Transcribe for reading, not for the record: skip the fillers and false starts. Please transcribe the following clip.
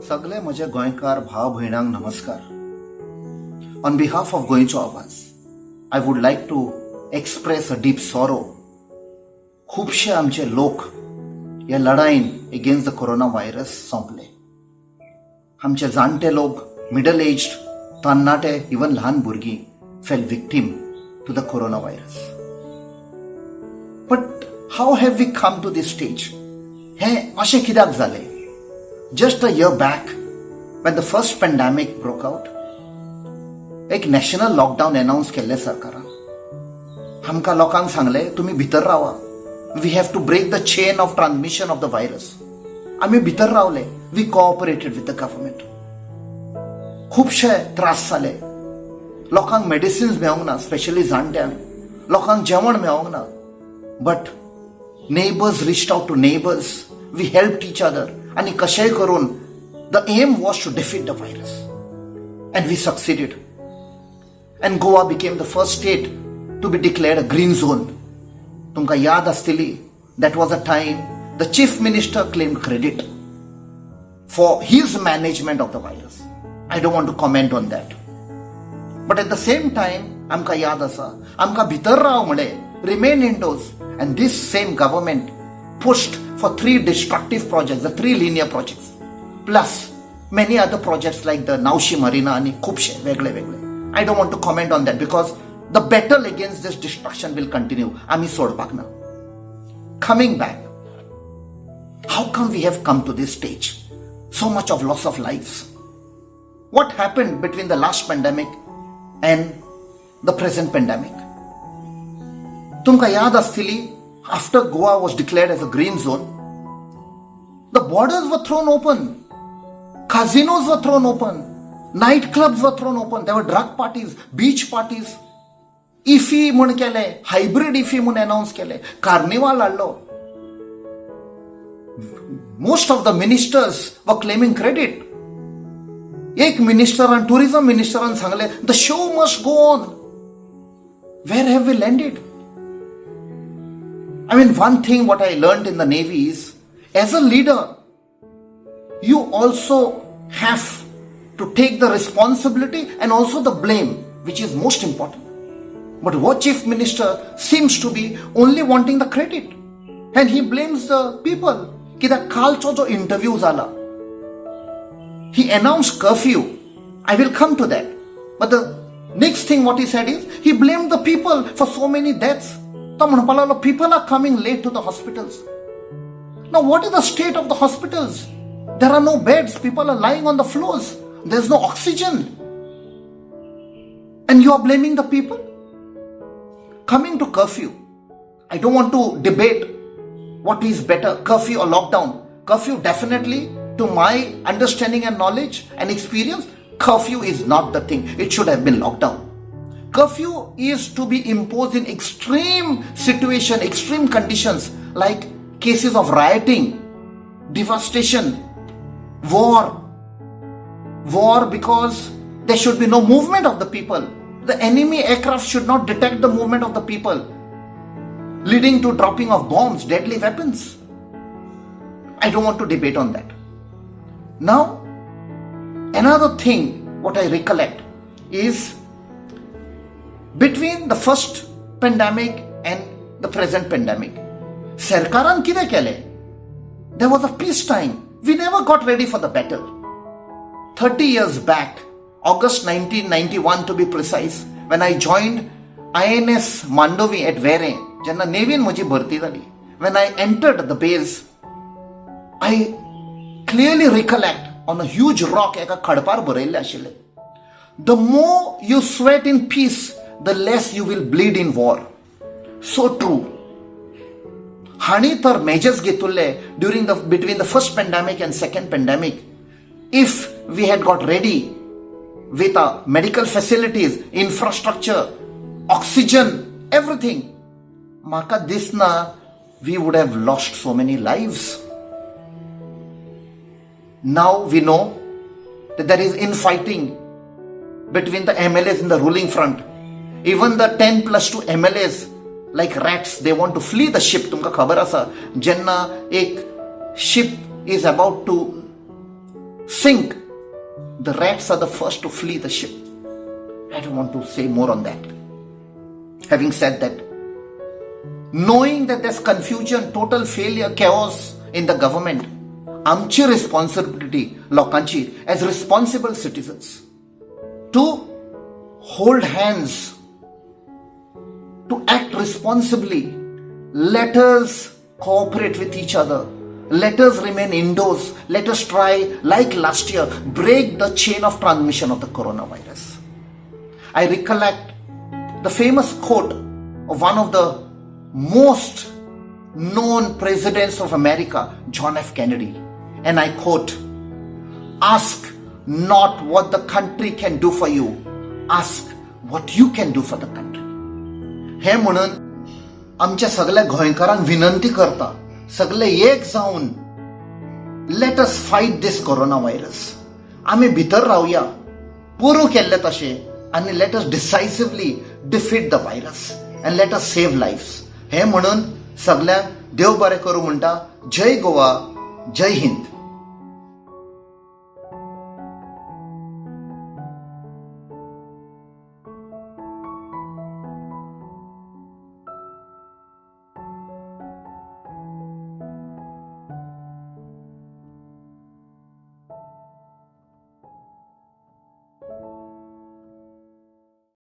सगळे म्हजे गोंयकार भाव भयणांक नमस्कार. On behalf of Goencho Awaaz I would like to express a deep sorrow. खुबशे आमचे लोक ह्या लढाईन एगेन्स्ट द कोरोना व्हायरस सोंपले. आमचे जाणटे लोक, मिडल एज्ड, तरणाटे, इवन ल्हान भुरगीं fell victim to the corona virus. But how have we come to this stage? हें अशें कित्याक जालें? Just a year back, when the first pandemic broke out, एक नॅशनल लॉकडाऊन अनाउन्स केल्ले सरकारान. आमकां लोकांक सांगले तुम्ही भितर रावा. We have to break the chain of transmission of the virus. आम्ही भितर रावले. We cooperated with the government. खुबशे त्रास जाले. लोकांक मेडिसिन्स मेळोंक ना, स्पेशली जाणट्यांक. लोकांक जेवण मेळोंक ना. But neighbours reached out to neighbours. We helped each other. आणि कशेय करून the aim was to defeat the virus and we succeeded. And Goa became the first state to be declared a green zone. तुमकां याद आसतली that was a time the chief minister claimed credit for his management of the virus. I don't want to comment on that. But at the same time आमकां याद आसा आमकां भितर राव म्हणे, remain indoors. And this same government pushed for 3 destructive projects, the 3 linear projects, plus many other projects like the Naushi Marina and Kupshe, vegle. I don't want to comment on that because the battle against this destruction will continue. Ami sodpak na. Coming back, how come we have come to this stage? So much of loss of lives. What happened between the last pandemic and the present pandemic? Tumka yaad astili, after Goa was declared as a green zone, the borders were thrown open. Casinos were thrown open. Nightclubs were thrown open. There were drug parties, beach parties. IFI म्हण केले, hybrid IFI म्हण announce केले. Carnival हाडलो. Most of the ministers were claiming credit. एक minister and tourism minister सांगले, the show must go on. Where have we landed? I mean, one thing what I learned in the Navy is, as a leader, you also have to take the responsibility and also the blame, which is most important. But what chief minister seems to be only wanting the credit. And he blames the people. Ki the kalcho jo interview zala. He announced curfew. I will come to that. But the next thing what he said is, he blamed the people for so many deaths. People are coming late to the hospitals. Now what is the state of the hospitals? There are no beds. People are lying on the floors. There's no oxygen. And you are blaming the people? Coming to curfew. I don't want to debate what is better, curfew or lockdown. Curfew definitely, to my understanding and knowledge and experience, curfew is not the thing. It should have been lockdown. Curfew is to be imposed in extreme situation, extreme conditions like cases of rioting, devastation, war because there should be no movement of the people. The enemy aircraft should not detect the movement of the people, leading to dropping of bombs, deadly weapons. I don't want to debate on that. Now, another thing what I recollect is between the first pandemic and the present pandemic, Sarkaran kide kele? There was a peace time. We never got ready for the battle. 30 years back, August 1991 to be precise, when I joined INS Mandovi at Vere, jenna Navy muji bharti zali. When I entered the base, I clearly recollect on a huge rock eka khadpar barayille ashile. The more you sweat in peace, the less you will bleed in war. So true. Hani tar measures घेतले during between the first pandemic and second pandemic. If we had got ready with medical facilities, infrastructure, oxygen, everything, maka disna we would have lost so many lives. Now we know that there is infighting between the MLAs in the ruling front. Even the 10+2 MLAs, like rats, they want to flee the ship. Tumka khabar asa, jenna ek ship is about to sink, the rats are the first to flee the ship. I don't want to say more on that. Having said that, knowing that there's confusion, total failure, chaos in the government, आमची responsibility लोकांची as responsible citizens to hold hands, to act responsibly. Let us cooperate with each other. Let us remain indoors. Let us try, like last year, break the chain of transmission of the coronavirus. I recollect the famous quote of one of the most known presidents of America, John F. Kennedy. And I quote, "Ask not what the country can do for you. Ask what you can do for the country." हे म्हणून आमच्या सगळ्या गोंयकारांक विनंती करता, सगळे एक जावन let us fight this corona virus. आमी भितर रावया पुरू केल्ले तशें आनी let us decisively defeat the virus and let us save lives. हे म्हणून सगळ्यांक देव बरें करूं म्हणटा. जय गोवा, जय हिंद.